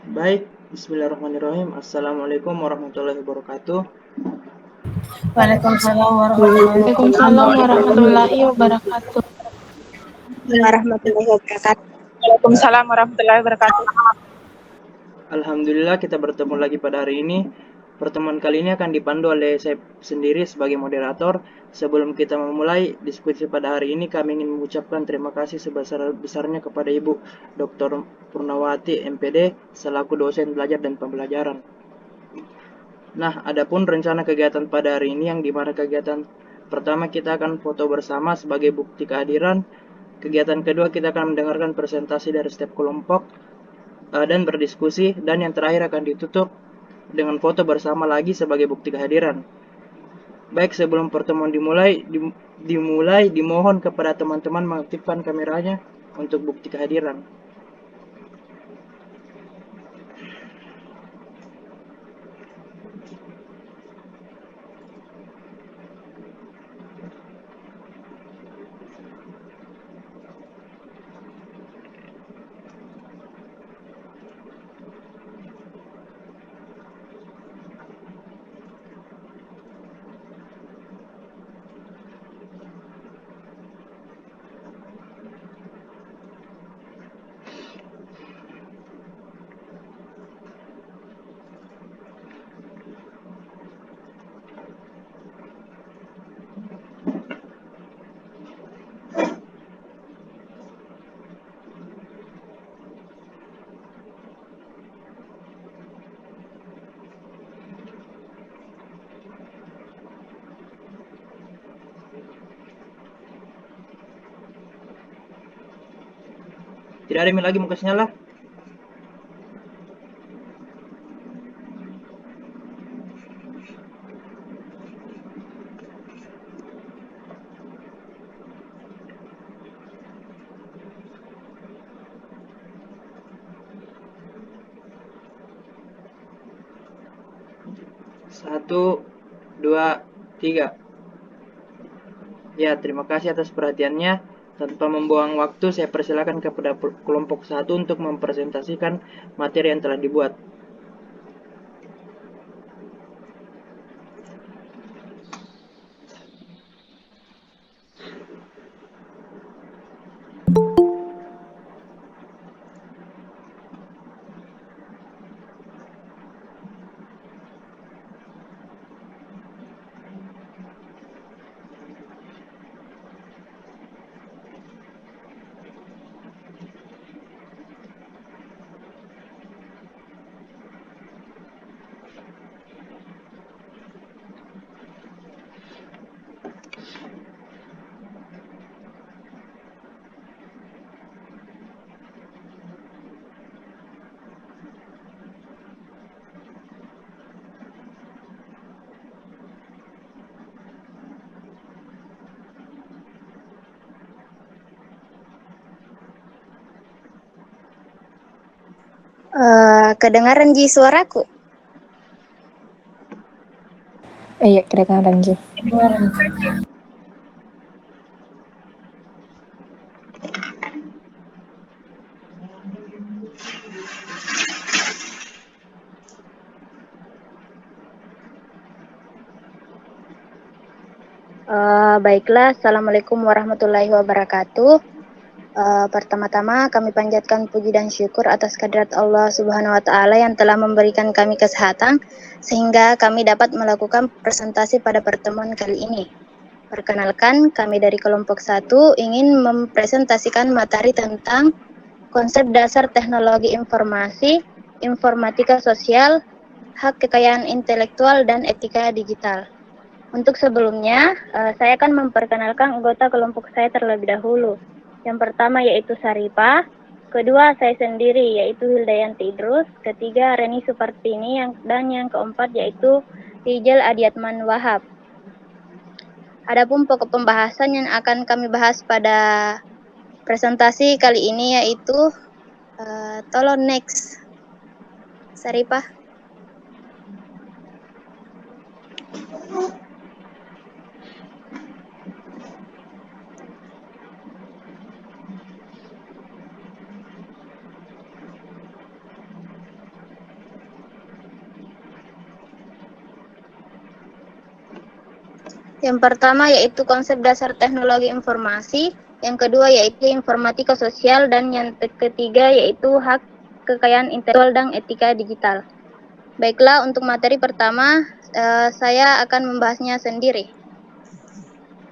Baik, bismillahirrahmanirrahim. Assalamualaikum warahmatullahi wabarakatuh. Waalaikumsalam warahmatullahi Waalaikumsalam wabarakatuh. warahmatullahi wabarakatuh. Warahmatullahi wabarakatuh. Waalaikumsalam warahmatullahi wabarakatuh. Alhamdulillah kita bertemu lagi pada hari ini. Pertemuan kali ini akan dipandu oleh saya sendiri sebagai moderator. Sebelum kita memulai diskusi pada hari ini, kami ingin mengucapkan terima kasih sebesar-besarnya kepada Ibu Dr. Purnawati MPD selaku dosen belajar dan pembelajaran. Nah, adapun rencana kegiatan pada hari ini yang dimana kegiatan pertama kita akan foto bersama sebagai bukti kehadiran. Kegiatan kedua kita akan mendengarkan presentasi dari setiap kelompok dan berdiskusi, dan yang terakhir akan ditutup dengan foto bersama lagi sebagai bukti kehadiran. Baik, sebelum pertemuan dimulai dimohon kepada teman-teman mengaktifkan kameranya untuk bukti kehadiran. Tidak ada lagi muka nyala. Satu, dua, tiga. Ya, terima kasih atas perhatiannya. Tanpa membuang waktu, saya persilakan kepada kelompok 1 untuk mempresentasikan materi yang telah dibuat. Kedengaran Ji suaraku? Iya, kedengaran Ji. Baiklah, Assalamualaikum warahmatullahi wabarakatuh. Pertama-tama kami panjatkan puji dan syukur atas kehadirat Allah Subhanahu wa Ta'ala yang telah memberikan kami kesehatan sehingga kami dapat melakukan presentasi pada pertemuan kali ini. Perkenalkan, kami dari kelompok 1 ingin mempresentasikan materi tentang konsep dasar teknologi informasi, informatika sosial, hak kekayaan intelektual, dan etika digital. Untuk sebelumnya, saya akan memperkenalkan anggota kelompok saya terlebih dahulu. Yang pertama yaitu Saripah, kedua saya sendiri yaitu Hildayanti Idrus, ketiga Reni Supartini, dan yang keempat yaitu Rijal Adiatman Wahab. Adapun pokok pembahasan yang akan kami bahas pada presentasi kali ini yaitu tolong next Saripah. Yang pertama yaitu konsep dasar teknologi informasi, yang kedua yaitu informatika sosial, dan yang ketiga yaitu hak kekayaan intelektual dan etika digital. Baiklah, untuk materi pertama saya akan membahasnya sendiri.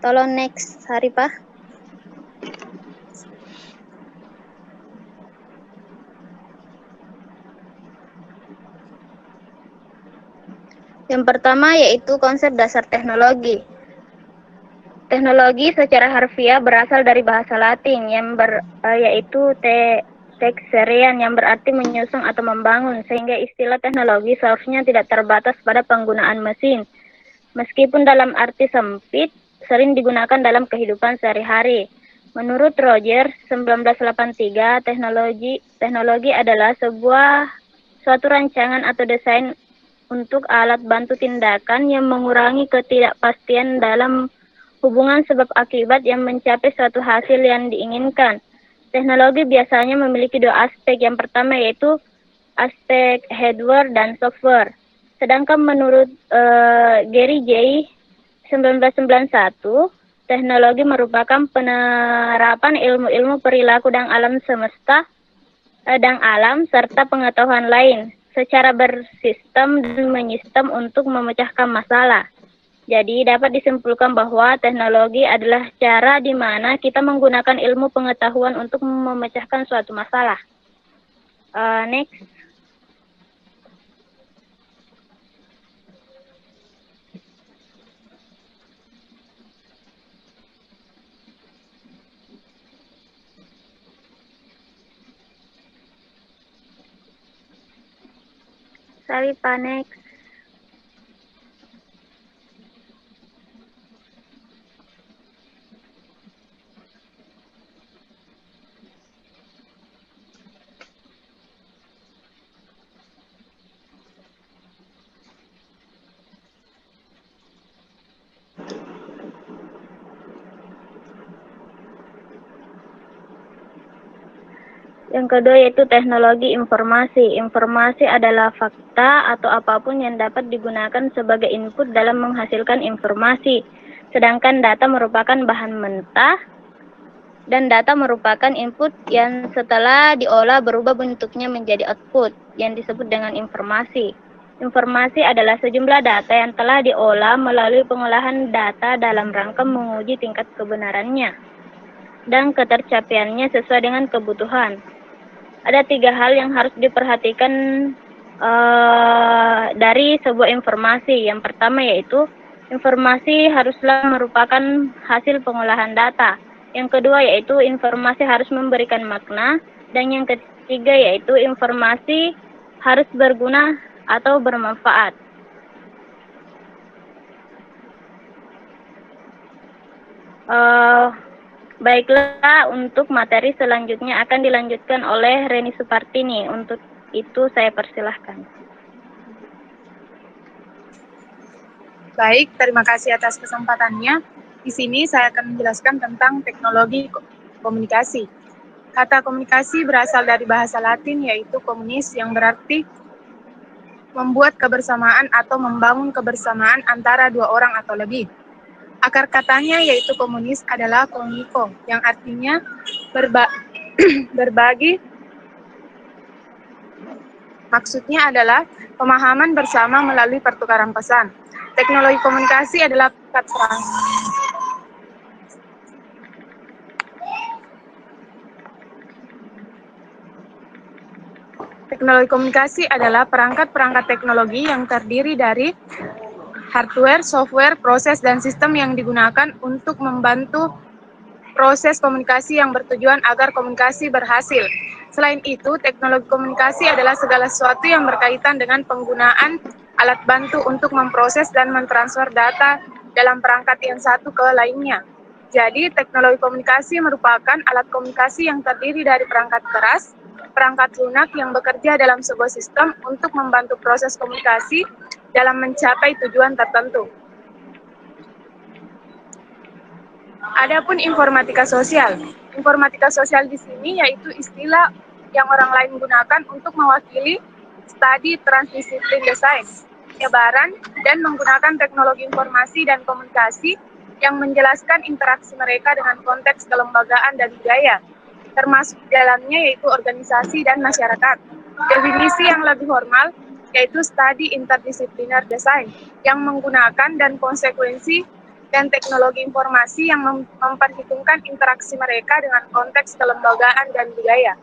Tolong next, Harifah. Yang pertama yaitu konsep dasar teknologi. Teknologi secara harfiah berasal dari bahasa Latin yaitu texerian yang berarti menyusun atau membangun, sehingga istilah teknologi seharusnya tidak terbatas pada penggunaan mesin. Meskipun dalam arti sempit, sering digunakan dalam kehidupan sehari-hari. Menurut Rogers 1983, teknologi adalah suatu rancangan atau desain untuk alat bantu tindakan yang mengurangi ketidakpastian dalam hubungan sebab akibat yang mencapai suatu hasil yang diinginkan. Teknologi biasanya memiliki dua aspek. Yang pertama yaitu aspek hardware dan software. Sedangkan menurut Gary J. 1991, teknologi merupakan penerapan ilmu-ilmu perilaku dan alam semesta dan alam serta pengetahuan lain secara bersistem dan menyistem untuk memecahkan masalah. Jadi dapat disimpulkan bahwa teknologi adalah cara di mana kita menggunakan ilmu pengetahuan untuk memecahkan suatu masalah. Next. Sorry, Pak, next. Yang kedua yaitu teknologi informasi. Informasi adalah fakta atau apapun yang dapat digunakan sebagai input dalam menghasilkan informasi. Sedangkan data merupakan bahan mentah dan data merupakan input yang setelah diolah berubah bentuknya menjadi output yang disebut dengan informasi. Informasi adalah sejumlah data yang telah diolah melalui pengolahan data dalam rangka menguji tingkat kebenarannya dan ketercapaiannya sesuai dengan kebutuhan. Ada 3 hal yang harus diperhatikan dari sebuah informasi. Yang pertama yaitu informasi haruslah merupakan hasil pengolahan data. Yang kedua yaitu informasi harus memberikan makna. Dan yang ketiga yaitu informasi harus berguna atau bermanfaat. Baiklah, untuk materi selanjutnya akan dilanjutkan oleh Reni Supartini. Untuk itu saya persilahkan. Baik, terima kasih atas kesempatannya. Di sini saya akan menjelaskan tentang teknologi komunikasi. Kata komunikasi berasal dari bahasa Latin yaitu communis yang berarti membuat kebersamaan atau membangun kebersamaan antara dua orang atau lebih. Akar katanya yaitu komunis adalah komuniko, yang artinya berbagi. Maksudnya adalah pemahaman bersama melalui pertukaran pesan. Teknologi komunikasi adalah perangkat teknologi yang terdiri dari hardware, software, proses, dan sistem yang digunakan untuk membantu proses komunikasi yang bertujuan agar komunikasi berhasil. Selain itu, teknologi komunikasi adalah segala sesuatu yang berkaitan dengan penggunaan alat bantu untuk memproses dan mentransfer data dalam perangkat yang satu ke lainnya. Jadi, teknologi komunikasi merupakan alat komunikasi yang terdiri dari perangkat keras, perangkat lunak yang bekerja dalam sebuah sistem untuk membantu proses komunikasi dalam mencapai tujuan tertentu. Adapun informatika sosial. Informatika sosial di sini yaitu istilah yang orang lain gunakan untuk mewakili studi transdisiplin desain. penyebaran, dan menggunakan teknologi informasi dan komunikasi yang menjelaskan interaksi mereka dengan konteks kelembagaan dan budaya, termasuk di dalamnya yaitu organisasi dan masyarakat. Definisi yang lebih formal yaitu studi interdisipliner design yang menggunakan dan konsekuensi dan teknologi informasi yang memperhitungkan interaksi mereka dengan konteks kelembagaan dan budaya.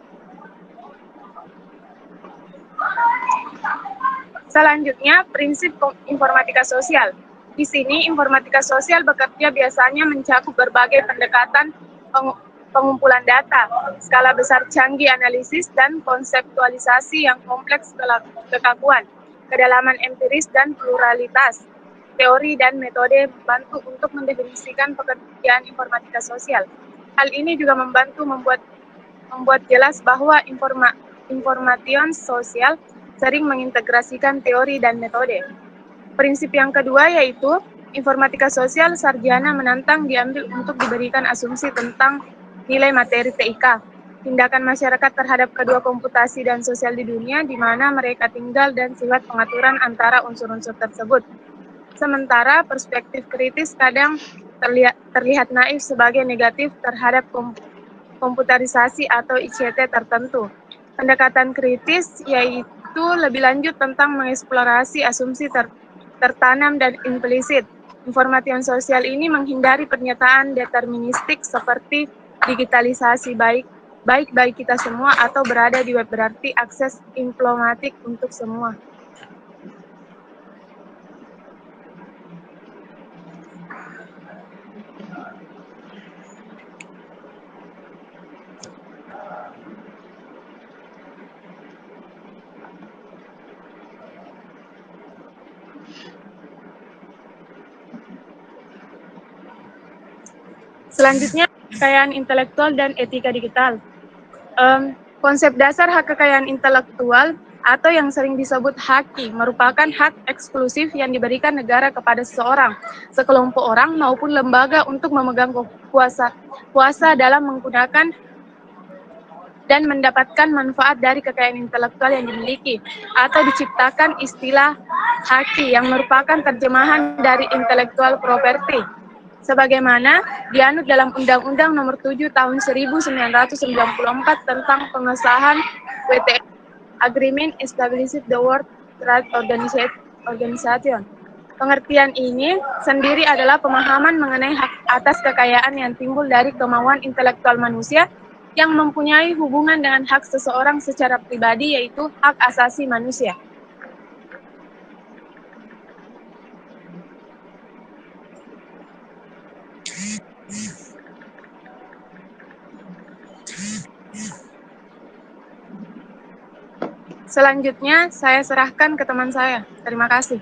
Selanjutnya, prinsip informatika sosial. Di sini, informatika sosial bekerja biasanya mencakup berbagai pendekatan pengumpulan data, skala besar canggih analisis, dan konseptualisasi yang kompleks kekakuan, kedalaman empiris, dan pluralitas. Teori dan metode membantu untuk mendefinisikan pekerjaan informatika sosial. Hal ini juga membantu membuat jelas bahwa information sosial sering mengintegrasikan teori dan metode. Prinsip yang kedua yaitu informatika sosial sarjana menantang diambil untuk diberikan asumsi tentang nilai materi TIK, tindakan masyarakat terhadap kedua komputasi dan sosial di dunia di mana mereka tinggal dan sifat pengaturan antara unsur-unsur tersebut. Sementara perspektif kritis kadang terlihat naif sebagai negatif terhadap komputerisasi atau ICT tertentu. Pendekatan kritis yaitu lebih lanjut tentang mengeksplorasi asumsi tertanam dan implisit. Information sosial ini menghindari pernyataan deterministik seperti digitalisasi baik bagi kita semua atau berada di web berarti akses informatik untuk semua. Selanjutnya, kekayaan intelektual dan etika digital. Konsep dasar hak kekayaan intelektual atau yang sering disebut HAKI merupakan hak eksklusif yang diberikan negara kepada seseorang, sekelompok orang maupun lembaga untuk memegang kuasa dalam menggunakan dan mendapatkan manfaat dari kekayaan intelektual yang dimiliki, atau diciptakan istilah HAKI yang merupakan terjemahan dari intellectual property, sebagaimana dianut dalam Undang-Undang Nomor 7 Tahun 1994 tentang pengesahan WTO, Agreement Established the World Trade Organization. Pengertian ini sendiri adalah pemahaman mengenai hak atas kekayaan yang timbul dari kemauan intelektual manusia yang mempunyai hubungan dengan hak seseorang secara pribadi, yaitu hak asasi manusia. Selanjutnya, saya serahkan ke teman saya. Terima kasih.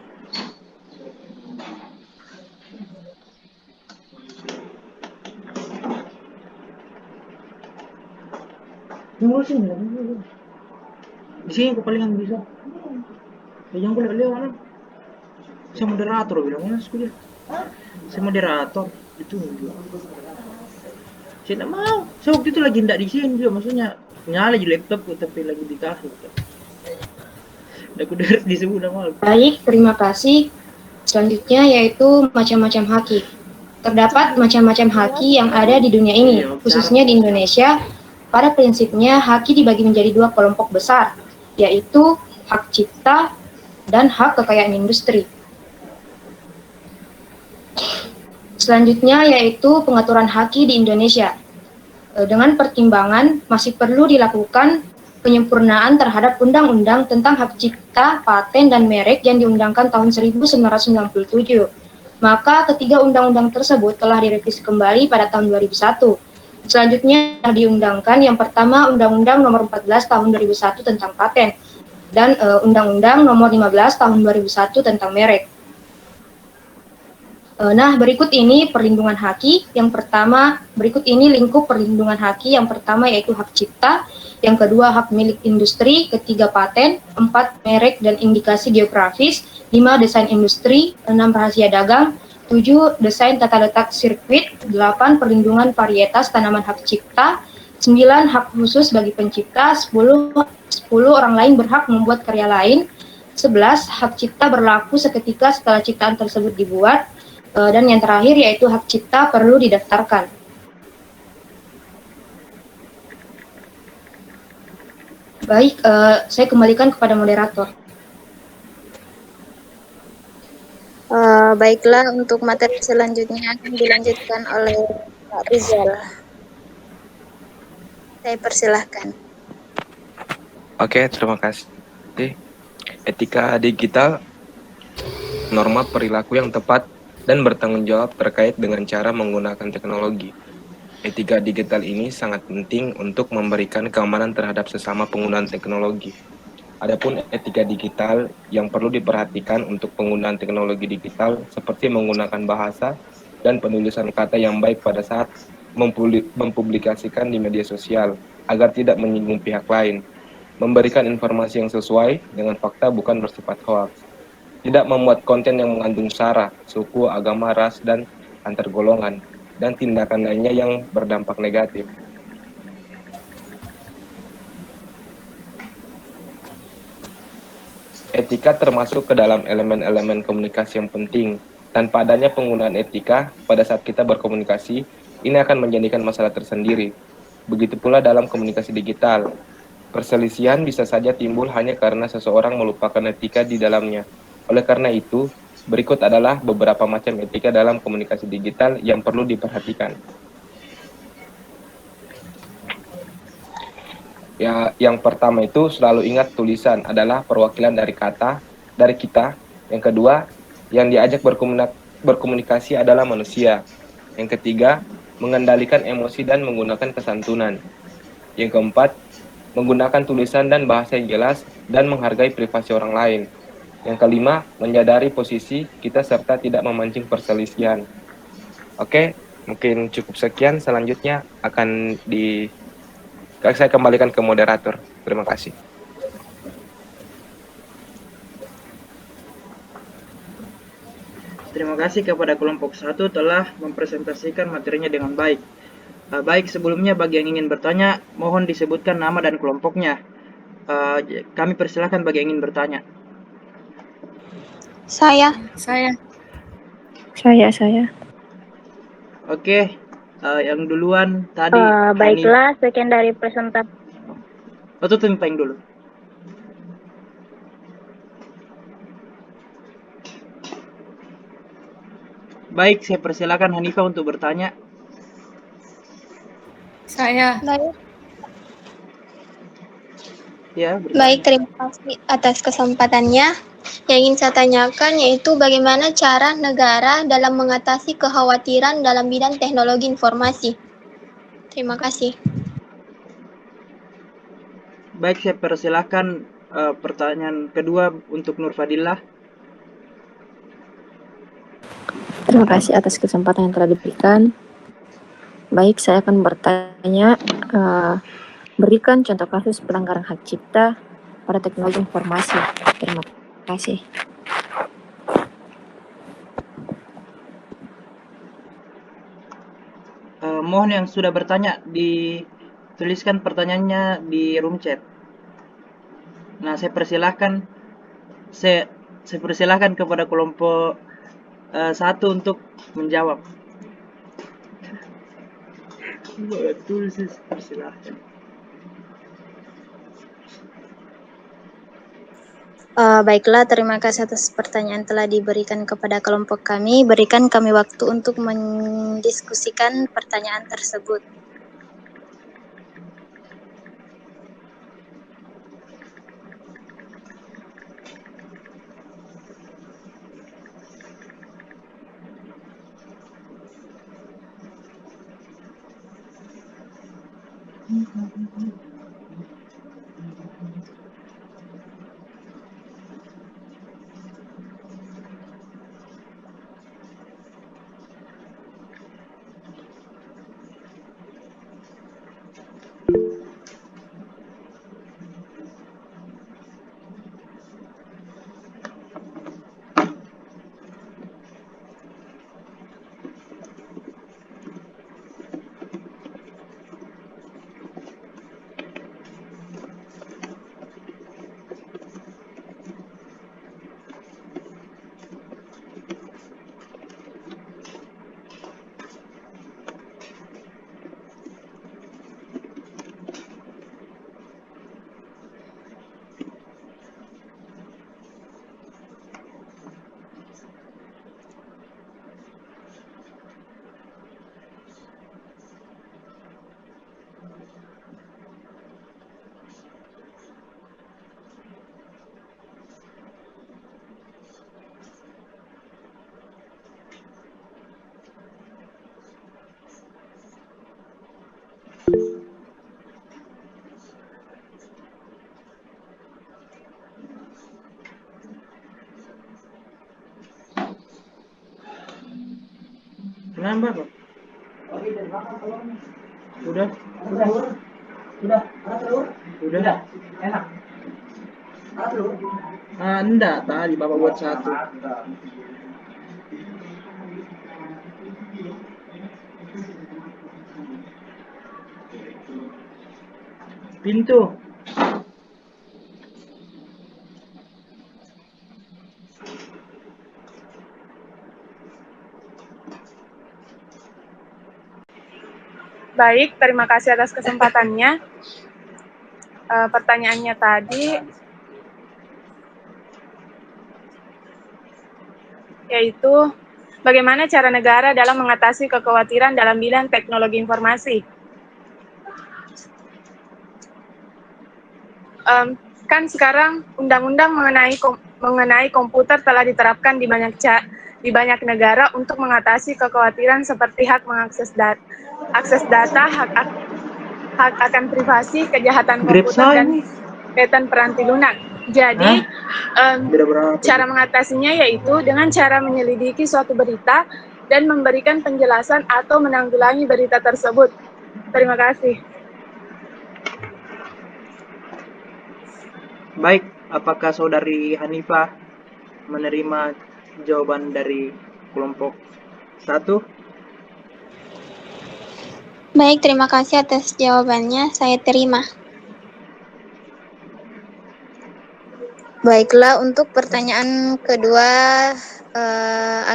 Di sini aku paling yang bisa. Jangan boleh beliau mana? Saya moderator bilang mana kuliah. Saya moderator itu. Saya tidak mau. Saya waktu itu lagi tidak di sini juga, maksudnya nyala di laptopku tapi lagi di kafe. Aku udah disebut nama. Baik, terima kasih. Selanjutnya yaitu macam-macam haki. Terdapat macam-macam haki yang ada di dunia ini, khususnya di Indonesia. Pada prinsipnya, haki dibagi menjadi dua kelompok besar, yaitu hak cipta dan hak kekayaan industri. Selanjutnya yaitu pengaturan haki di Indonesia. Dengan pertimbangan masih perlu dilakukan penyempurnaan terhadap undang-undang tentang hak cipta, paten, dan merek yang diundangkan tahun 1997. Maka ketiga undang-undang tersebut telah direvisi kembali pada tahun 2001. Selanjutnya diundangkan yang pertama Undang-Undang Nomor 14 Tahun 2001 tentang paten dan Undang-Undang Nomor 15 Tahun 2001 tentang merek. Nah, berikut ini perlindungan haki. Yang pertama, berikut ini lingkup perlindungan haki. Yang pertama yaitu hak cipta, yang kedua hak milik industri, ketiga paten, 4 merek dan indikasi geografis, 5 desain industri, 6 rahasia dagang, 7 desain tata letak sirkuit, 8 perlindungan varietas tanaman hak cipta, 9 hak khusus bagi pencipta, 10 orang lain berhak membuat karya lain, 11, hak cipta berlaku seketika setelah ciptaan tersebut dibuat. Dan yang terakhir yaitu hak cipta perlu didaftarkan. Baik, saya kembalikan kepada moderator. Baiklah, untuk materi selanjutnya akan dilanjutkan oleh Pak Rizal. Saya persilahkan. Oke, terima kasih. Etika digital, norma perilaku yang tepat dan bertanggung jawab terkait dengan cara menggunakan teknologi. Etika digital ini sangat penting untuk memberikan keamanan terhadap sesama penggunaan teknologi. Adapun etika digital yang perlu diperhatikan untuk penggunaan teknologi digital seperti menggunakan bahasa dan penulisan kata yang baik pada saat mempublikasikan di media sosial agar tidak menyinggung pihak lain, memberikan informasi yang sesuai dengan fakta bukan bersifat hoax, tidak memuat konten yang mengandung sara, suku, agama, ras, dan antar golongan, dan tindakan lainnya yang berdampak negatif. Etika termasuk ke dalam elemen-elemen komunikasi yang penting. Tanpa adanya penggunaan etika pada saat kita berkomunikasi, ini akan menjadikan masalah tersendiri. Begitu pula dalam komunikasi digital. Perselisihan bisa saja timbul hanya karena seseorang melupakan etika di dalamnya. Oleh karena itu, berikut adalah beberapa macam etika dalam komunikasi digital yang perlu diperhatikan. Ya, yang pertama itu selalu ingat tulisan adalah perwakilan dari kata, dari kita. Yang kedua, yang diajak berkomunikasi adalah manusia. Yang ketiga, mengendalikan emosi dan menggunakan kesantunan. Yang keempat, menggunakan tulisan dan bahasa yang jelas dan menghargai privasi orang lain. Yang kelima, menyadari posisi kita serta tidak memancing perselisihan. Oke, mungkin cukup sekian. Selanjutnya akan saya kembalikan ke moderator. Terima kasih. Terima kasih kepada kelompok 1 telah mempresentasikan materinya dengan baik. Baik, sebelumnya bagi yang ingin bertanya, mohon disebutkan nama dan kelompoknya. Kami persilahkan bagi yang ingin bertanya. Saya. Oke, yang duluan tadi. Baiklah, sekian dari presentasi. Tutup yang dulu. Baik, saya persilakan Hanifah untuk bertanya. Baik. Ya, Baik, terima kasih atas kesempatannya. Yang ingin saya tanyakan yaitu bagaimana cara negara dalam mengatasi kekhawatiran dalam bidang teknologi informasi. Terima kasih. Baik, saya persilahkan pertanyaan kedua untuk Nur Fadillah. Terima kasih atas kesempatan yang telah diberikan. Baik, saya akan bertanya, berikan contoh kasus pelanggaran hak cipta pada teknologi informasi. Terima kasih. Mohon yang sudah bertanya dituliskan pertanyaannya di room chat. Nah, saya persilahkan kepada kelompok 1 untuk menjawab. Betul sih, persilahkan. Baiklah, terima kasih atas pertanyaan telah diberikan kepada kelompok kami. Berikan kami waktu untuk mendiskusikan pertanyaan tersebut. Kenapa, Pak? Udah? Sudah, ada telur? Udah? Enak. Ada telur? Enggak, tadi Bapak buat satu. Pintu. Baik, terima kasih atas kesempatannya. Pertanyaannya tadi yaitu bagaimana cara negara dalam mengatasi kekhawatiran dalam bidang teknologi informasi. Kan sekarang undang-undang mengenai komputer telah diterapkan di banyak negara untuk mengatasi kekhawatiran seperti hak mengakses data, hak akan privasi, kejahatan komputer, dan kaitan peranti lunak. Jadi, cara mengatasinya yaitu dengan cara menyelidiki suatu berita dan memberikan penjelasan atau menanggulangi berita tersebut. Terima kasih. Baik, apakah Saudari Hanifah menerima jawaban dari kelompok 1? Baik, terima kasih atas jawabannya. Saya terima. Baiklah, untuk pertanyaan kedua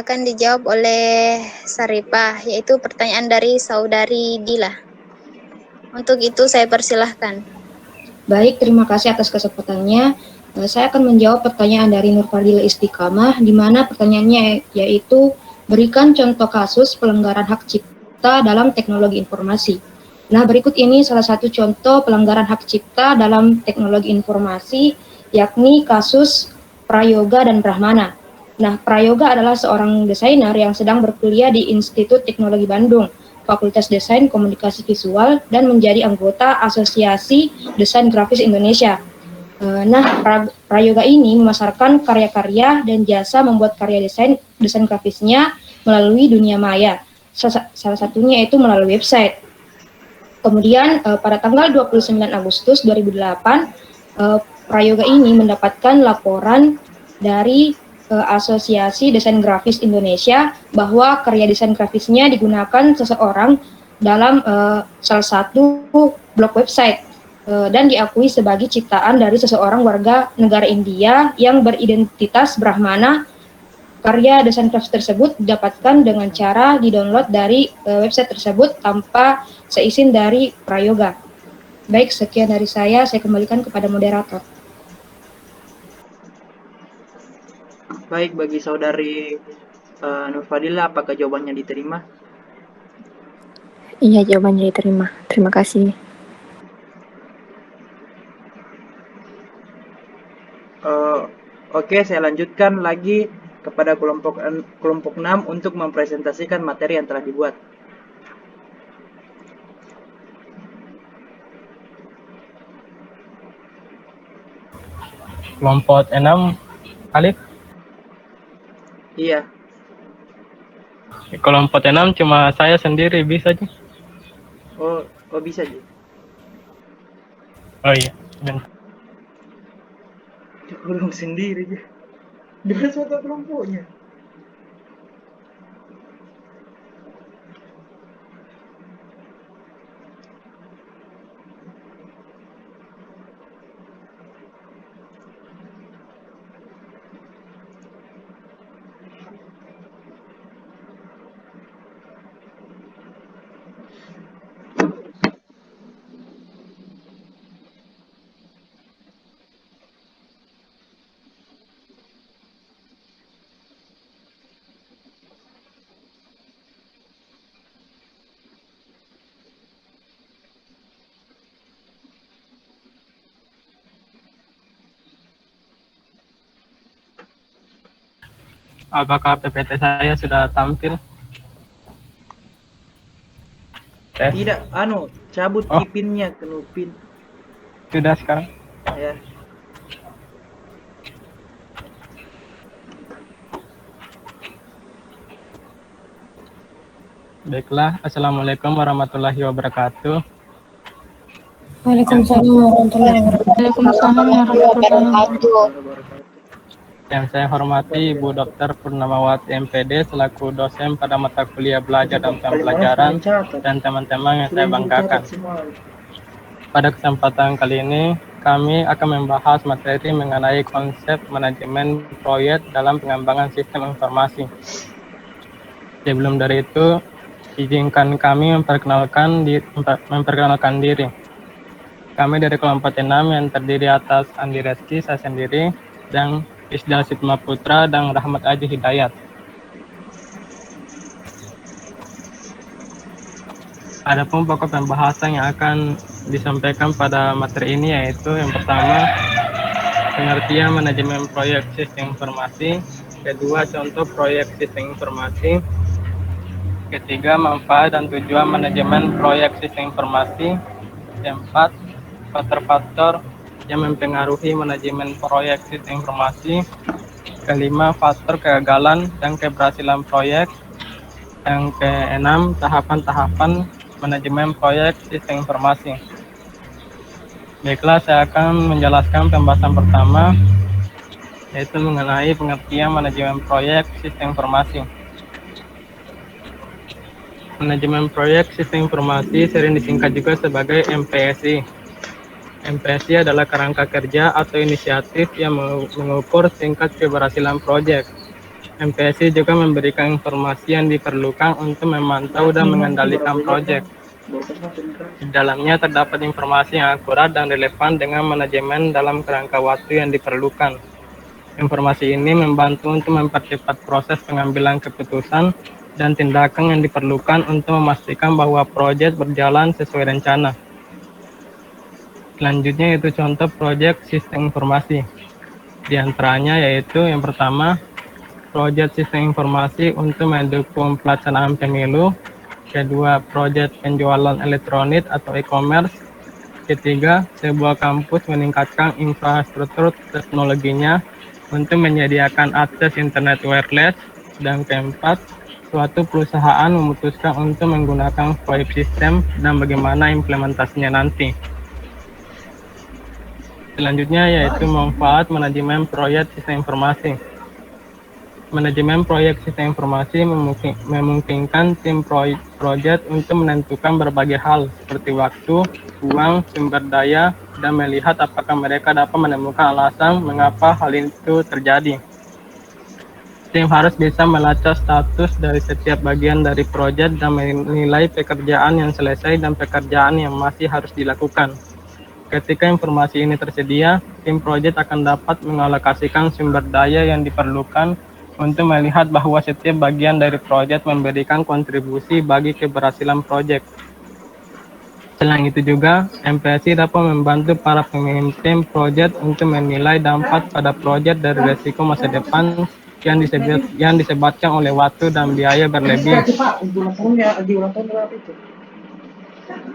akan dijawab oleh Saripah, yaitu pertanyaan dari Saudari Dila. Untuk itu saya persilahkan. Baik, terima kasih atas kesempatannya. Saya akan menjawab pertanyaan dari Nurfadila Istiqamah, di mana pertanyaannya yaitu berikan contoh kasus pelanggaran hak cipta dalam teknologi informasi. Nah, berikut ini salah satu contoh pelanggaran hak cipta dalam teknologi informasi, yakni kasus Prayoga dan Brahmana. Nah, Prayoga adalah seorang desainer yang sedang berkuliah di Institut Teknologi Bandung, Fakultas Desain Komunikasi Visual, dan menjadi anggota Asosiasi Desain Grafis Indonesia. Nah, Prayoga ini memasarkan karya-karya dan jasa membuat karya desain grafisnya melalui dunia maya. Salah satunya itu melalui website. Kemudian pada tanggal 29 Agustus 2008, Prayoga ini mendapatkan laporan dari Asosiasi Desain Grafis Indonesia bahwa karya desain grafisnya digunakan seseorang dalam salah satu blog website dan diakui sebagai ciptaan dari seseorang warga negara India yang beridentitas Brahmana. Karya desain grafis tersebut didapatkan dengan cara di-download dari website tersebut tanpa seizin dari Prayoga. Baik, sekian dari saya kembalikan kepada moderator. Baik, bagi Saudari Nurfadila, apakah jawabannya diterima? Iya, jawabannya diterima. Terima kasih. Oke, saya lanjutkan lagi kepada kelompok 6 untuk mempresentasikan materi yang telah dibuat. Kelompok 6, Alif. Iya. Kelompok 6 cuma saya sendiri, bisa aja. Oh bisa aja. Oh iya, bentar. Kurang sendiri aja. Dia suatu kelompoknya. Apakah PPT saya sudah tampil? Tidak, cabut Oh. kipinnya ke Nupin. Sudah sekarang. Ya. Baiklah, Assalamualaikum warahmatullahi wabarakatuh. Waalaikumsalam warahmatullahi wabarakatuh. Yang saya hormati Ibu Dr. Purnamawati MPD selaku dosen pada mata kuliah belajar dan pembelajaran dan teman-teman yang saya banggakan. Pada kesempatan kali ini, kami akan membahas materi mengenai konsep manajemen proyek dalam pengembangan sistem informasi. Sebelum dari itu, izinkan kami memperkenalkan diri. Kami dari kelompok 6 yang terdiri atas Andi Reski, saya sendiri, dan Isdal Sitma Putra dan Rahmat Aji Hidayat. Adapun pokok pembahasan yang akan disampaikan pada materi ini yaitu yang pertama, pengertian manajemen proyek sistem informasi, kedua, contoh proyek sistem informasi, ketiga, manfaat dan tujuan manajemen proyek sistem informasi, keempat, faktor-faktor yang mempengaruhi manajemen proyek sistem informasi, kelima, faktor kegagalan dan keberhasilan proyek, yang keenam, tahapan-tahapan manajemen proyek sistem informasi. Baiklah, saya akan menjelaskan pembahasan pertama, yaitu mengenai pengertian manajemen proyek sistem informasi. Manajemen proyek sistem informasi sering disingkat juga sebagai MPSI. MPSI adalah kerangka kerja atau inisiatif yang mengukur tingkat keberhasilan proyek. MPSI juga memberikan informasi yang diperlukan untuk memantau dan mengendalikan proyek. Di dalamnya terdapat informasi yang akurat dan relevan dengan manajemen dalam kerangka waktu yang diperlukan. Informasi ini membantu untuk mempercepat proses pengambilan keputusan dan tindakan yang diperlukan untuk memastikan bahwa proyek berjalan sesuai rencana. Selanjutnya yaitu contoh proyek sistem informasi. Di antaranya yaitu yang pertama, proyek sistem informasi untuk mendukung pelaksanaan pemilu, kedua, proyek penjualan elektronik atau e-commerce, ketiga, sebuah kampus meningkatkan infrastruktur teknologinya untuk menyediakan akses internet wireless, dan keempat, suatu perusahaan memutuskan untuk menggunakan VoIP system dan bagaimana implementasinya nanti. Selanjutnya yaitu manfaat manajemen proyek sistem informasi. Manajemen proyek sistem informasi memungkinkan tim proyek untuk menentukan berbagai hal seperti waktu, uang, sumber daya, dan melihat apakah mereka dapat menemukan alasan mengapa hal itu terjadi. Tim harus bisa melacak status dari setiap bagian dari proyek dan menilai pekerjaan yang selesai dan pekerjaan yang masih harus dilakukan. Ketika informasi ini tersedia, tim proyek akan dapat mengalokasikan sumber daya yang diperlukan untuk melihat bahwa setiap bagian dari proyek memberikan kontribusi bagi keberhasilan proyek. Selain itu juga, MPSI dapat membantu para pemimpin proyek untuk menilai dampak pada proyek dari risiko masa depan yang disebabkan oleh waktu dan biaya berlebih,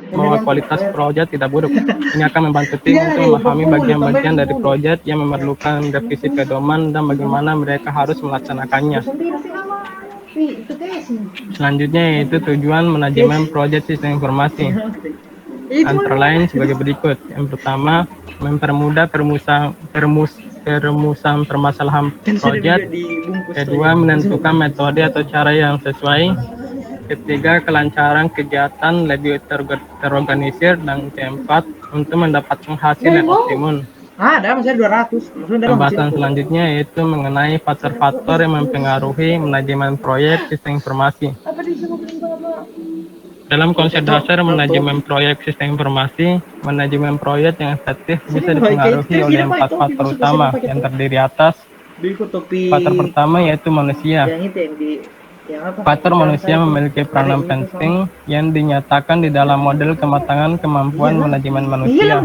bahwa kualitas proyek tidak buruk. Ini akan membantu tim untuk memahami bagian-bagian dari proyek yang memerlukan defisit pedoman dan bagaimana mereka harus melaksanakannya. Selanjutnya yaitu tujuan manajemen proyek sistem informasi. Antara lain sebagai berikut. Yang pertama, mempermudah perumusan permasalahan proyek. Kedua, menentukan metode atau cara yang sesuai. Ketiga, kelancaran kegiatan lebih terorganisir, dan keempat, untuk mendapatkan hasil yang optimum. Masih 200. Pembahasan selanjutnya yaitu mengenai faktor-faktor yang mempengaruhi manajemen proyek sistem informasi. Dalam konsep dasar manajemen proyek sistem informasi, manajemen proyek yang efektif bisa dipengaruhi oleh 4 faktor utama yang terdiri atas. Faktor pertama yaitu manusia. Faktor manusia memiliki peranan penting yang dinyatakan di dalam model kematangan kemampuan manajemen manusia,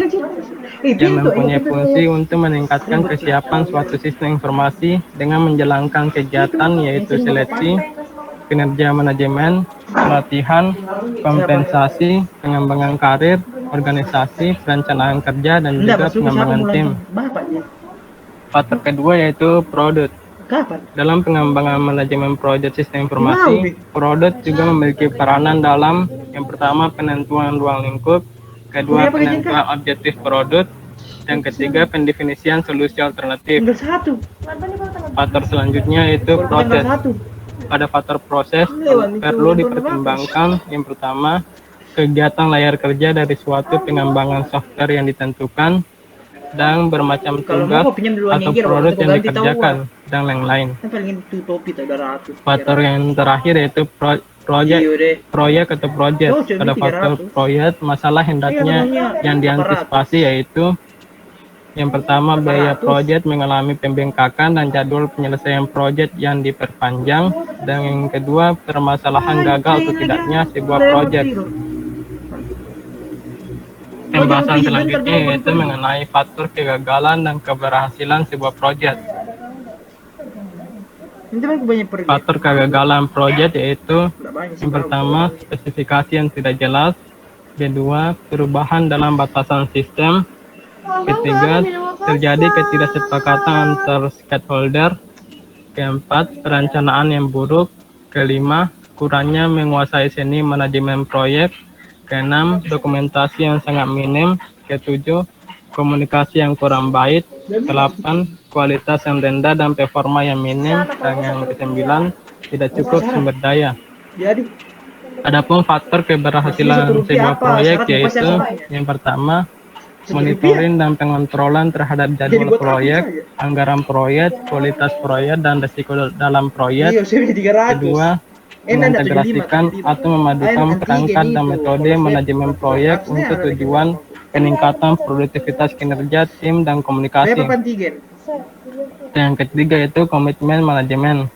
yang mempunyai fungsi untuk meningkatkan kesiapan suatu sistem informasi dengan menjalankan kegiatan yaitu seleksi, kinerja manajemen, pelatihan, kompensasi, pengembangan karir, organisasi, perencanaan kerja, dan juga pengembangan tim. Faktor kedua yaitu produk. Dalam pengembangan manajemen proyek sistem informasi, produk juga memiliki peranan dalam yang pertama penentuan ruang lingkup, kedua penentuan objektif produk, dan ketiga pendefinisian solusi alternatif. Faktor selanjutnya yaitu proses. Pada faktor proses perlu dipertimbangkan yang pertama kegiatan layar kerja dari suatu pengembangan software yang ditentukan dan bermacam tugas atau produk yang dikerjakan dan lain-lain. Faktor yang terakhir yaitu proyek atau project. Pada faktor proyek, masalah hendaknya yang diantisipasi yaitu yang pertama biaya proyek mengalami pembengkakan dan jadwal penyelesaian proyek yang diperpanjang, dan yang kedua permasalahan gagal atau tidaknya sebuah proyek. Pembahasan selanjutnya yaitu mengenai faktor kegagalan dan keberhasilan sebuah proyek. Faktor kegagalan proyek yaitu yang pertama spesifikasi yang tidak jelas, kedua perubahan dalam batasan sistem, ketiga terjadi ketidaksepakatan antar stakeholder, keempat perencanaan yang buruk, kelima kurangnya menguasai seni manajemen proyek, keenam dokumentasi yang sangat minim, ketujuh komunikasi yang kurang baik, delapan kualitas yang rendah dan performa yang minim, dan yang kesembilan tidak cukup sumber daya. Adapun faktor keberhasilan sebuah proyek yaitu yang pertama monitoring dan pengontrolan terhadap jadwal proyek, anggaran proyek, kualitas proyek, dan risiko dalam proyek. Kedua, mengintegrasikan atau memadukan perangkat dan metode manajemen proyek untuk tujuan peningkatan produktivitas kinerja tim dan komunikasi. Dan yang ketiga yaitu komitmen manajemen.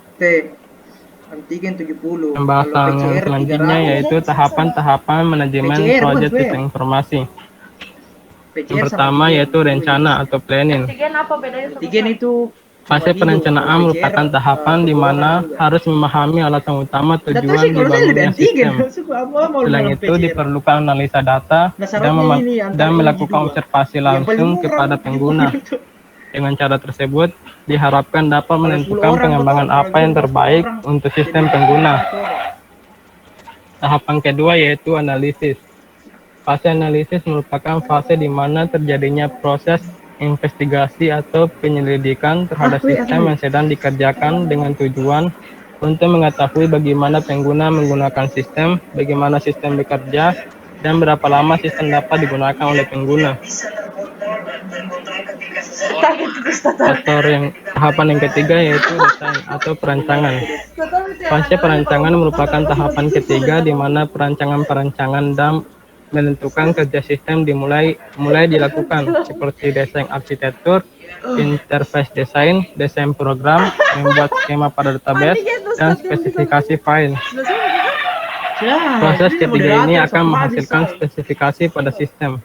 Pembahasan yang selanjutnya yaitu tahapan-tahapan manajemen proyek sistem informasi. Yang pertama yaitu rencana atau planning. Fase perencanaan merupakan tahapan di mana harus memahami alasan utama tujuan dibangunnya sistem. Selain itu diperlukan analisa data dan melakukan observasi langsung kepada pengguna. Dengan cara tersebut diharapkan dapat menentukan pengembangan apa yang terbaik untuk sistem pengguna. Tahapan kedua yaitu analisis. Fase analisis merupakan fase di mana terjadinya proses investigasi atau penyelidikan terhadap sistem yang sedang dikerjakan dengan tujuan untuk mengetahui bagaimana pengguna menggunakan sistem, bagaimana sistem bekerja, dan berapa lama sistem dapat digunakan oleh pengguna. Tahapan yang ketiga yaitu desain atau perancangan. Fase perancangan merupakan tahapan ketiga di mana perancangan dan menentukan kerja sistem dimulai dilakukan seperti desain arsitektur, interface desain, desain program, membuat skema pada database, dan spesifikasi file. Proses ketiga ini akan menghasilkan spesifikasi pada sistem.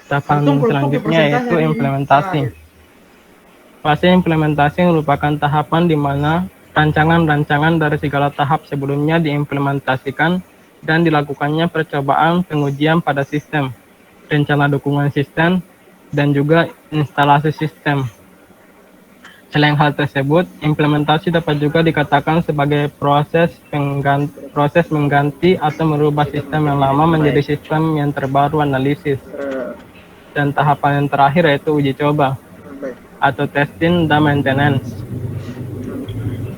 Tahapan selanjutnya yaitu implementasi. Fase implementasi merupakan tahapan di mana rancangan-rancangan dari segala tahap sebelumnya diimplementasikan dan dilakukannya percobaan pengujian pada sistem, rencana dukungan sistem, dan juga instalasi sistem. Selain hal tersebut, implementasi dapat juga dikatakan sebagai proses mengganti atau merubah sistem yang lama menjadi sistem yang terbaru analisis. Dan tahapan yang terakhir yaitu uji coba atau testing dan maintenance.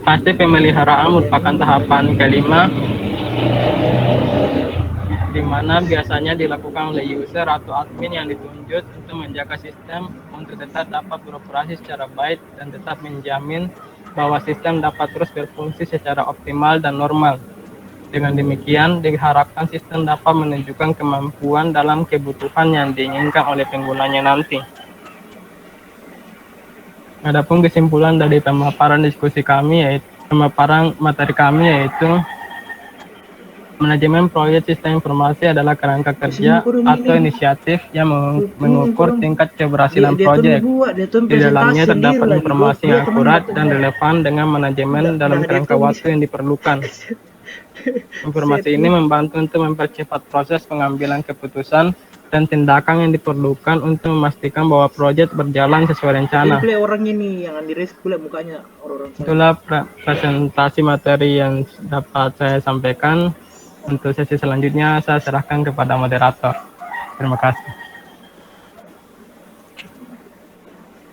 Fase pemeliharaan merupakan tahapan kelima di mana biasanya dilakukan oleh user atau admin yang ditunjuk untuk menjaga sistem untuk tetap dapat beroperasi secara baik dan tetap menjamin bahwa sistem dapat terus berfungsi secara optimal dan normal. Dengan demikian, diharapkan sistem dapat menunjukkan kemampuan dalam kebutuhan yang diinginkan oleh penggunanya nanti. Adapun kesimpulan dari pemaparan diskusi kami yaitu pemaparan materi kami yaitu manajemen proyek sistem informasi adalah kerangka kerja atau inisiatif yang mengukur tingkat keberhasilan proyek. Di dalamnya terdapat informasi yang akurat dan relevan dengan manajemen dalam kerangka waktu yang diperlukan. Informasi ini membantu untuk mempercepat proses pengambilan keputusan dan tindakan yang diperlukan untuk memastikan bahwa proyek berjalan sesuai rencana. Ini orang ini yang Andires kuliah mukanya orang-orang saya. Itulah presentasi materi yang dapat saya sampaikan. Untuk sesi selanjutnya saya serahkan kepada moderator. Terima kasih.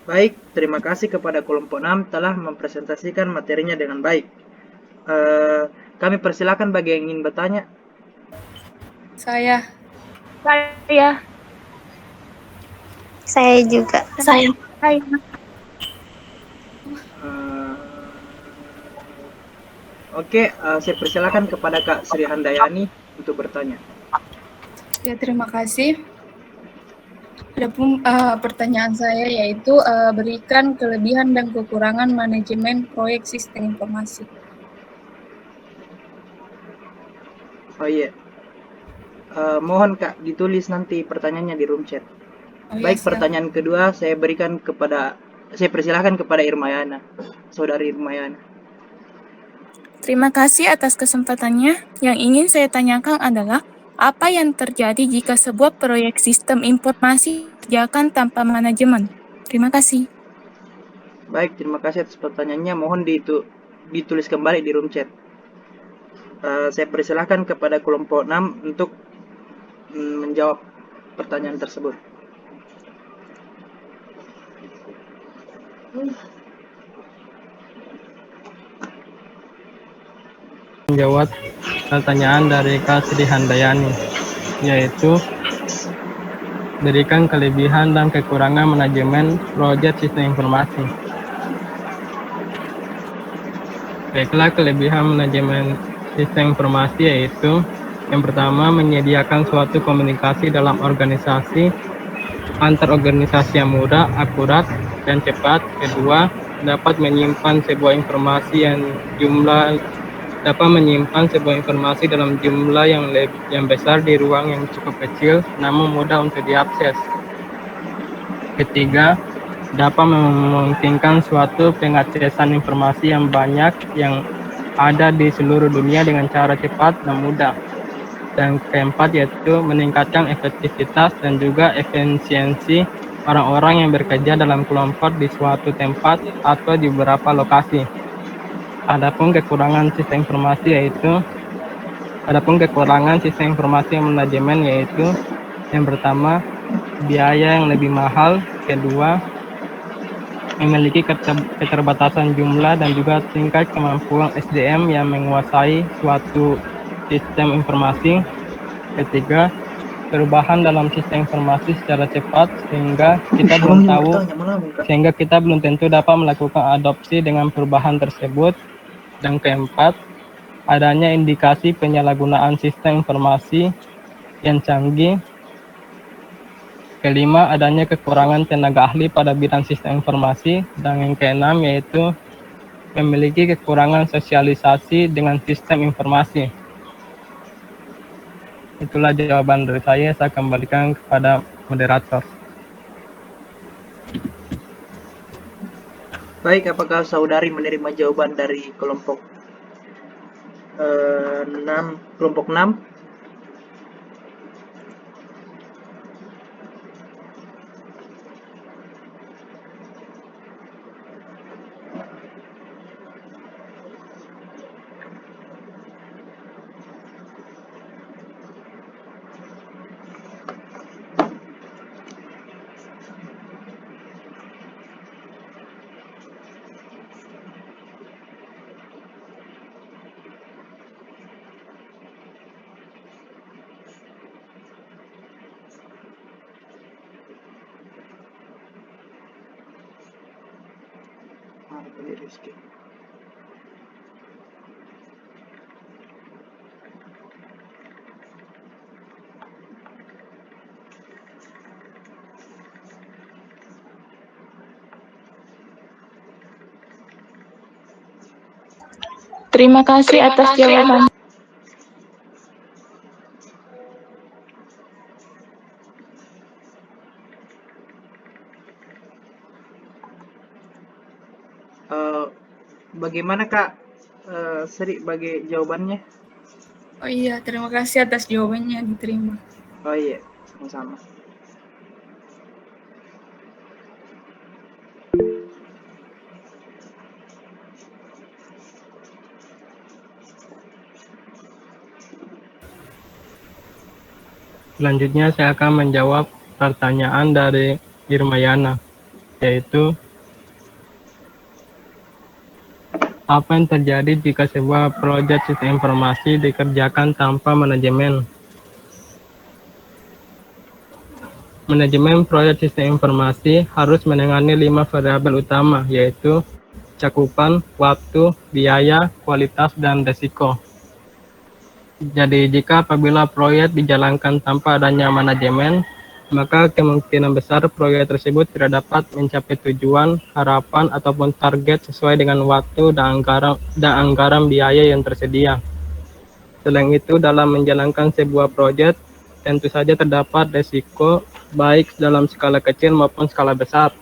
Baik, terima kasih kepada kelompok 6 telah mempresentasikan materinya dengan baik. Kami persilakan bagi yang ingin bertanya. Saya Saya juga. Eh, Oke, saya persilakan kepada Kak Sri Handayani untuk bertanya. Ya, terima kasih. Adapun pertanyaan saya yaitu berikan kelebihan dan kekurangan manajemen proyek sistem informasi. Oh iya. Mohon Kak ditulis nanti pertanyaannya di room chat. Oh, ya, Baik, siap. pertanyaan kedua saya persilahkan kepada Irmayana, Saudari Irmayana. Terima kasih atas kesempatannya. Yang ingin saya tanyakan adalah, apa yang terjadi jika sebuah proyek sistem informasi dikerjakan tanpa manajemen? Terima kasih. Baik, terima kasih atas pertanyaannya. Mohon ditulis kembali di room chat. Saya persilahkan kepada kelompok 6 untuk menjawab pertanyaan tersebut. Menjawab pertanyaan dari Kak Sri Handayani, yaitu berikan kelebihan dan kekurangan manajemen proyek sistem informasi. Baiklah, kelebihan manajemen sistem informasi yaitu yang pertama, menyediakan suatu komunikasi dalam organisasi antar organisasi yang mudah, akurat, dan cepat. Kedua, dapat menyimpan sebuah informasi dalam jumlah yang besar di ruang yang cukup kecil, namun mudah untuk diakses. Ketiga, dapat memungkinkan suatu pengaksesan informasi yang banyak yang ada di seluruh dunia dengan cara cepat dan mudah. Dan keempat, yaitu meningkatkan efektivitas dan juga efisiensi orang-orang yang bekerja dalam kelompok di suatu tempat atau di beberapa lokasi. Adapun kekurangan sistem informasi manajemen yaitu yang pertama, biaya yang lebih mahal. Kedua, memiliki keterbatasan jumlah dan juga tingkat kemampuan SDM yang menguasai suatu sistem informasi. Ketiga, perubahan dalam sistem informasi secara cepat sehingga kita belum tentu dapat melakukan adopsi dengan perubahan tersebut. Dan keempat, adanya indikasi penyalahgunaan sistem informasi yang canggih. Kelima, adanya kekurangan tenaga ahli pada bidang sistem informasi. Dan yang keenam, yaitu memiliki kekurangan sosialisasi dengan sistem informasi. Itulah jawaban dari saya kembalikan kepada moderator. Baik, apakah saudari menerima jawaban dari kelompok 6? Terima kasih atas jawaban. Bagaimana Kak Sri bagi jawabannya? Oh iya, terima kasih atas jawabannya, diterima. Oh iya, sama-sama. Selanjutnya saya akan menjawab pertanyaan dari Irmayana, yaitu apa yang terjadi jika sebuah proyek sistem informasi dikerjakan tanpa manajemen? Manajemen proyek sistem informasi harus menangani 5 variabel utama, yaitu cakupan, waktu, biaya, kualitas, dan risiko. Jadi jika apabila proyek dijalankan tanpa adanya manajemen, maka kemungkinan besar proyek tersebut tidak dapat mencapai tujuan, harapan, ataupun target sesuai dengan waktu dan anggaran biaya yang tersedia. Selain itu, dalam menjalankan sebuah proyek, tentu saja terdapat risiko baik dalam skala kecil maupun skala besar.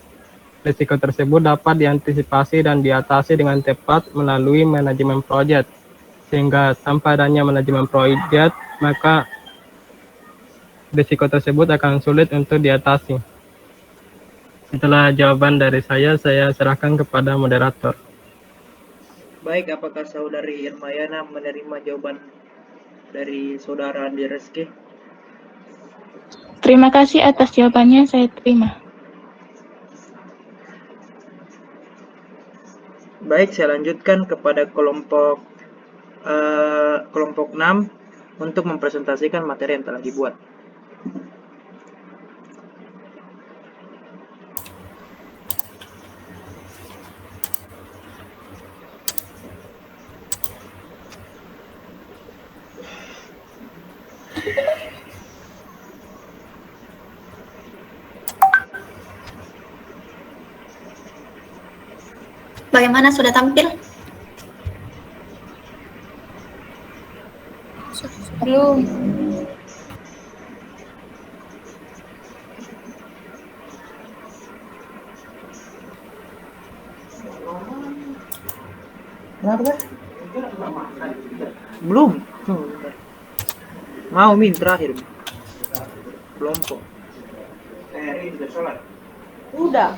Risiko tersebut dapat diantisipasi dan diatasi dengan tepat melalui manajemen proyek. Sehingga tanpa adanya manajemen proyek, maka risiko tersebut akan sulit untuk diatasi. Setelah jawaban dari saya serahkan kepada moderator. Baik, apakah saudari Irmayana menerima jawaban dari saudara Andi Reski? Terima kasih atas jawabannya, saya terima. Baik, saya lanjutkan kepada kelompok 6 untuk mempresentasikan materi yang telah dibuat. Bagaimana, sudah tampil? Belum. Kenapa? Belum. Mau min terakhir. Kelompok. Ini sudah sholat. Udah.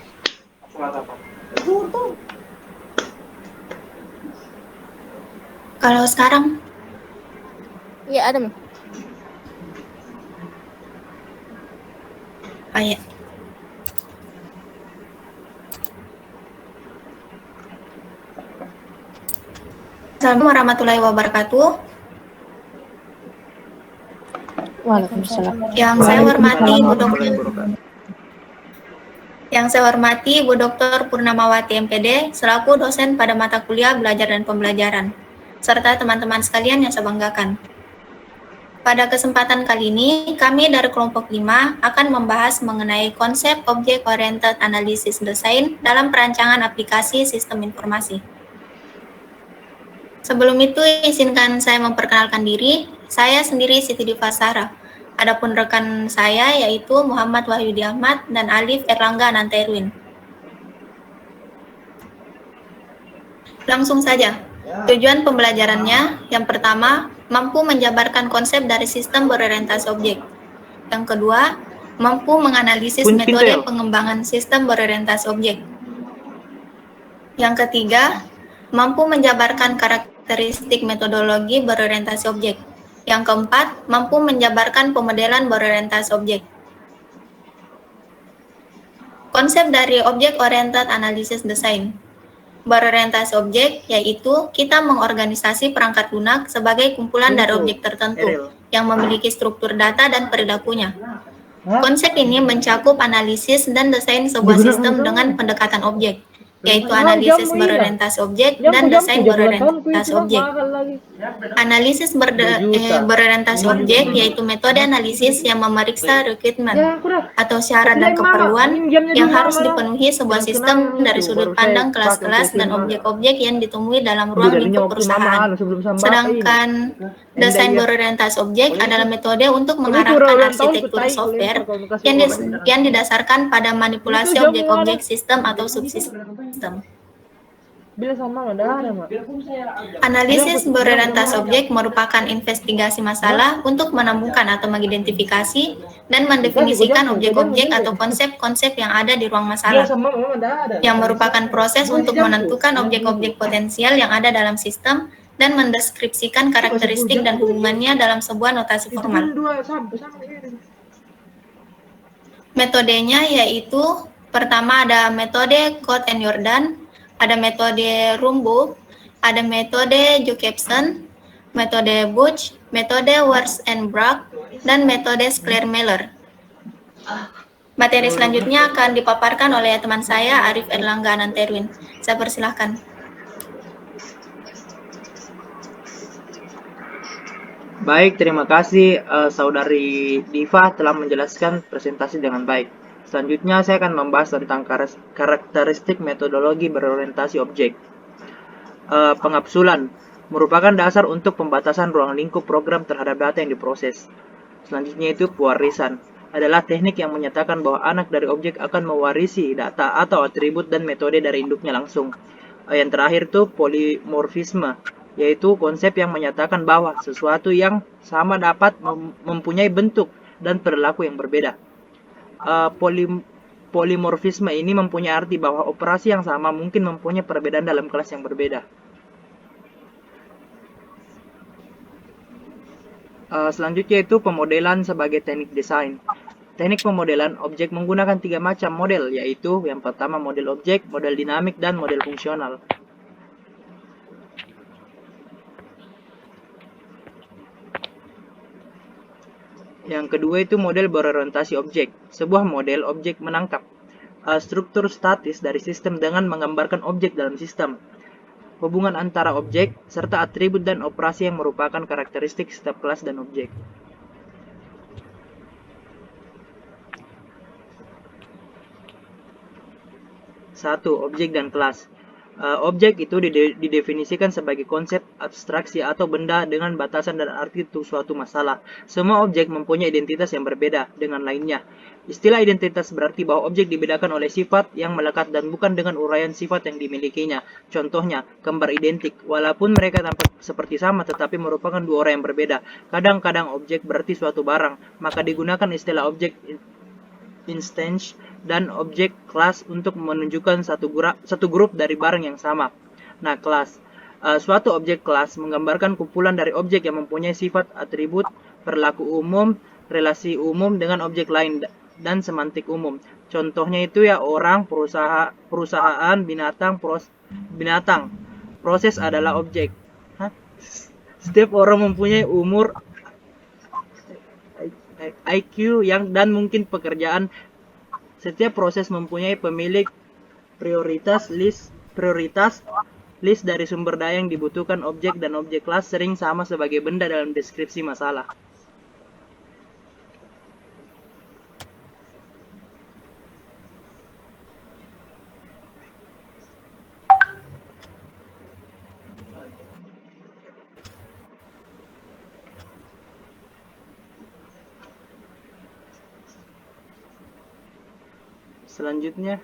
Sholat apa? Tutup. Kalau sekarang? Iya, ada, Mah. Oh iya. Assalamualaikum warahmatullahi wabarakatuh. Waalaikumsalam. Yang saya hormati Bu Dr. Purnamawati MPD selaku dosen pada mata kuliah Belajar dan Pembelajaran, serta teman-teman sekalian yang saya banggakan. Pada kesempatan kali ini, kami dari kelompok 5 akan membahas mengenai konsep Object Oriented Analysis Design dalam perancangan aplikasi sistem informasi. Sebelum itu, izinkan saya memperkenalkan diri. Saya sendiri Siti Diva Sarah. Adapun rekan saya yaitu Muhammad Wahyudi Ahmad dan Alif Erlangga Nanterwin. Langsung saja. Tujuan pembelajarannya, yang pertama, mampu menjabarkan konsep dari sistem berorientasi objek. Yang kedua, mampu menganalisis metode pengembangan sistem berorientasi objek. Yang ketiga, mampu menjabarkan karakteristik metodologi berorientasi objek. Yang keempat, mampu menjabarkan pemodelan berorientasi objek. Konsep dari Object Oriented Analysis Design. Berorientasi objek yaitu kita mengorganisasi perangkat lunak sebagai kumpulan dari objek tertentu yang memiliki struktur data dan perilakunya. Konsep ini mencakup analisis dan desain sebuah sistem dengan pendekatan objek, yaitu analisis berorientasi objek dan desain berorientasi objek. Analisis berorientasi objek yaitu metode analisis yang memeriksa requirement atau syarat dan keperluan yang harus dipenuhi sebuah sistem dari sudut pandang kelas-kelas dan objek-objek yang ditemui dalam ruang lingkup perusahaan. Sedangkan desain berorientasi objek adalah metode untuk mengarahkan arsitektur software yang didasarkan pada manipulasi objek-objek sistem atau subsistem. Bila sama ada, Mak. Analisis berorientasi objek merupakan investigasi masalah untuk menemukan atau mengidentifikasi dan mendefinisikan objek-objek atau konsep-konsep yang ada di ruang masalah, yang merupakan proses untuk menentukan objek-objek potensial yang ada dalam sistem dan mendeskripsikan karakteristik dan hubungannya dalam sebuah notasi formal. Metodenya yaitu pertama ada metode Codd and Jordan, ada metode Rumbaugh, ada metode Jacobson, metode Butch, metode Wars and Bragg, dan metode Schleiermacher. Materi selanjutnya akan dipaparkan oleh teman saya Arif Erlangga Ananterwin. Saya persilahkan. Baik, terima kasih Saudari Diva telah menjelaskan presentasi dengan baik. Selanjutnya saya akan membahas tentang karakteristik metodologi berorientasi objek. Pengapsulan merupakan dasar untuk pembatasan ruang lingkup program terhadap data yang diproses. Selanjutnya itu pewarisan adalah teknik yang menyatakan bahwa anak dari objek akan mewarisi data atau atribut dan metode dari induknya langsung. Yang terakhir itu polimorfisme, yaitu konsep yang menyatakan bahwa sesuatu yang sama dapat mempunyai bentuk dan perilaku yang berbeda. Polimorfisme ini mempunyai arti bahwa operasi yang sama mungkin mempunyai perbedaan dalam kelas yang berbeda. Selanjutnya itu pemodelan sebagai teknik desain. Teknik pemodelan objek menggunakan 3 macam model, yaitu yang pertama model objek, model dinamik, dan model fungsional. Yang kedua itu model berorientasi objek. Sebuah model objek menangkap struktur statis dari sistem dengan menggambarkan objek dalam sistem, hubungan antara objek, serta atribut dan operasi yang merupakan karakteristik setiap kelas dan objek. Satu, objek dan kelas. Objek itu didefinisikan sebagai konsep abstraksi atau benda dengan batasan dan arti untuk suatu masalah. Semua objek mempunyai identitas yang berbeda dengan lainnya. Istilah identitas berarti bahwa objek dibedakan oleh sifat yang melekat dan bukan dengan uraian sifat yang dimilikinya. Contohnya, kembar identik. Walaupun mereka tampak seperti sama tetapi merupakan dua orang yang berbeda. Kadang-kadang objek berarti suatu barang, maka digunakan istilah objek instance dan objek kelas untuk menunjukkan satu grup dari barang yang sama. Nah, kelas. Suatu objek kelas menggambarkan kumpulan dari objek yang mempunyai sifat, atribut, perilaku umum, relasi umum dengan objek lain, dan semantik umum. Contohnya itu ya orang, perusahaan, binatang, proses adalah objek. Setiap orang mempunyai umur, IQ dan mungkin pekerjaan. Setiap proses mempunyai pemilik, prioritas, list dari sumber daya yang dibutuhkan objek, dan objek kelas sering sama sebagai benda dalam deskripsi masalah. Selanjutnya,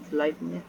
slide-nya.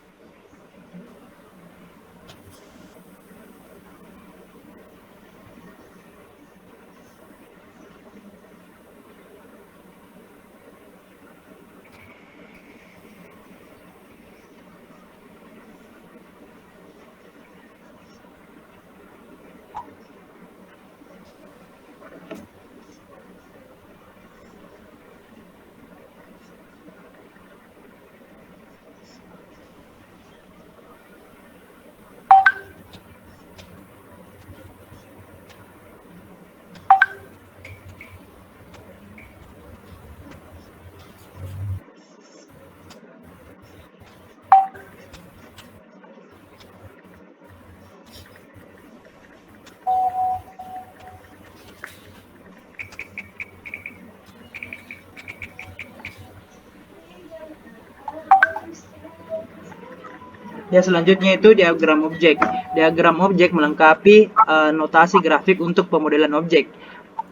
Ya, selanjutnya itu diagram objek. Diagram objek melengkapi notasi grafik untuk pemodelan objek,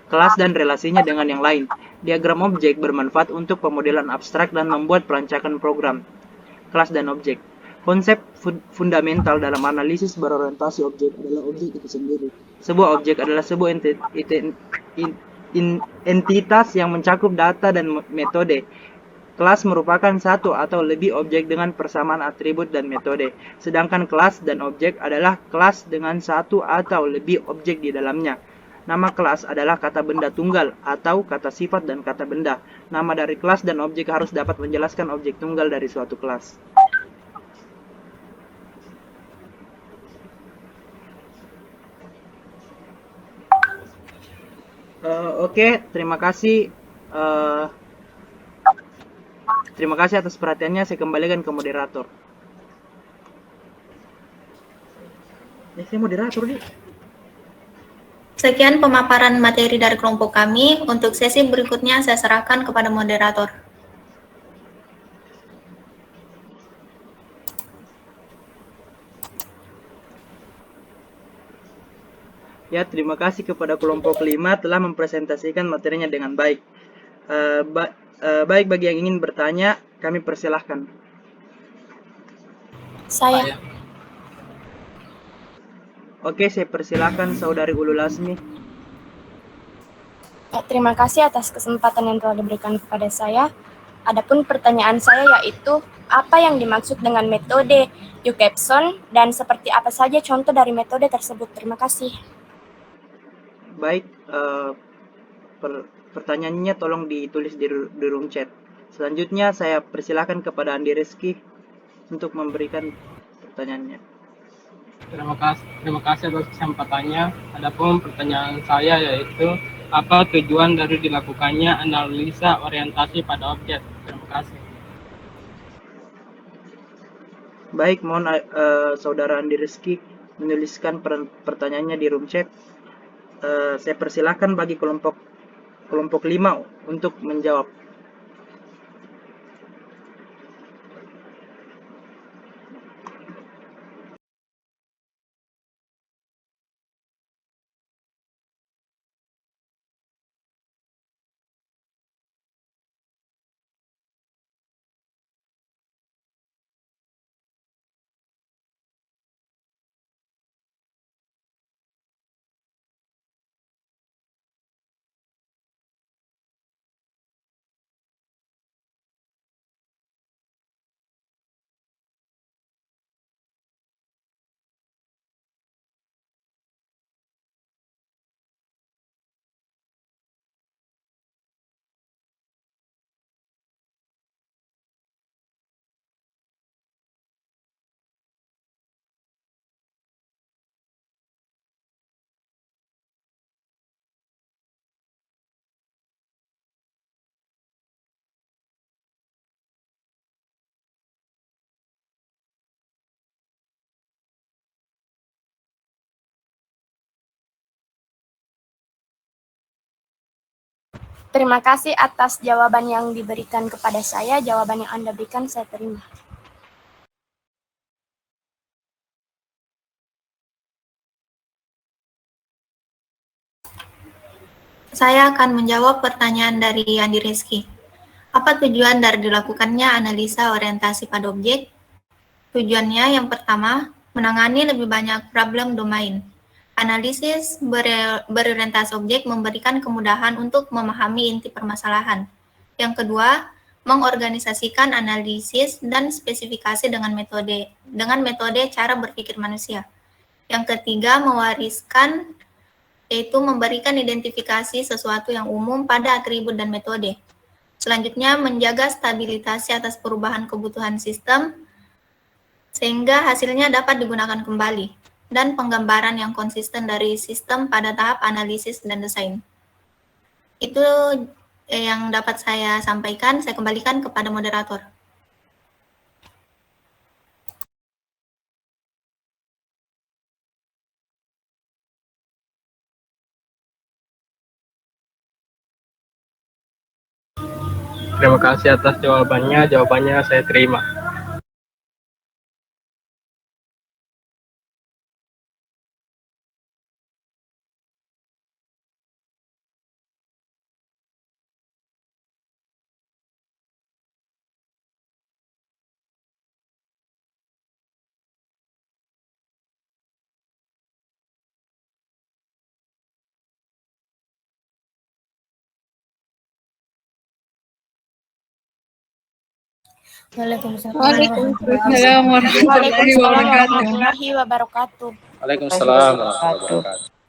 kelas dan relasinya dengan yang lain. Diagram objek bermanfaat untuk pemodelan abstrak dan membuat perancakan program, kelas dan objek. Konsep fundamental dalam analisis berorientasi objek adalah objek itu sendiri. Sebuah objek adalah sebuah entitas yang mencakup data dan metode. Kelas merupakan satu atau lebih objek dengan persamaan atribut dan metode, sedangkan kelas dan objek adalah kelas dengan satu atau lebih objek di dalamnya. Nama kelas adalah kata benda tunggal atau kata sifat dan kata benda. Nama dari kelas dan objek harus dapat menjelaskan objek tunggal dari suatu kelas. Oke, terima kasih. Terima kasih atas perhatiannya. Saya kembalikan ke moderator. Saya moderator nih. Sekian pemaparan materi dari kelompok kami. Untuk sesi berikutnya saya serahkan kepada moderator. Ya, terima kasih kepada kelompok 5 telah mempresentasikan materinya dengan baik. Baik, bagi yang ingin bertanya, kami persilahkan. Saya. Oke, saya persilahkan Saudari Ulu Lasmi. Terima kasih atas kesempatan yang telah diberikan kepada saya. Adapun pertanyaan saya yaitu, apa yang dimaksud dengan metode Jacobson dan seperti apa saja contoh dari metode tersebut? Terima kasih. Baik, pertanyaannya tolong ditulis di room chat. Selanjutnya saya persilahkan kepada Andi Rizky untuk memberikan pertanyaannya. Terima kasih atas kesempatannya. Adapun pertanyaan saya yaitu, apa tujuan dari dilakukannya analisa orientasi pada objek? Terima kasih. Baik, mohon Saudara Andi Rizky menuliskan pertanyaannya di room chat. Saya persilahkan bagi kelompok 5 untuk menjawab. Terima kasih atas jawaban yang diberikan kepada saya. Jawaban yang Anda berikan saya terima. Saya akan menjawab pertanyaan dari Andi Rizky. Apa tujuan dari dilakukannya analisa orientasi pada objek? Tujuannya yang pertama, menangani lebih banyak problem domain. Analisis berorientasi objek memberikan kemudahan untuk memahami inti permasalahan. Yang kedua, mengorganisasikan analisis dan spesifikasi dengan metode cara berpikir manusia. Yang ketiga, mewariskan, yaitu memberikan identifikasi sesuatu yang umum pada atribut dan metode. Selanjutnya, menjaga stabilitas atas perubahan kebutuhan sistem, sehingga hasilnya dapat digunakan kembali, dan penggambaran yang konsisten dari sistem pada tahap analisis dan desain. Itu yang dapat saya sampaikan. Saya kembalikan kepada moderator. Terima kasih atas jawabannya. Jawabannya saya terima. Waalaikumsalam Waalaikumsalam warahmatullahi wabarakatuh. warahmatullahi wabarakatuh. Waalaikumsalam warahmatullahi wabarakatuh.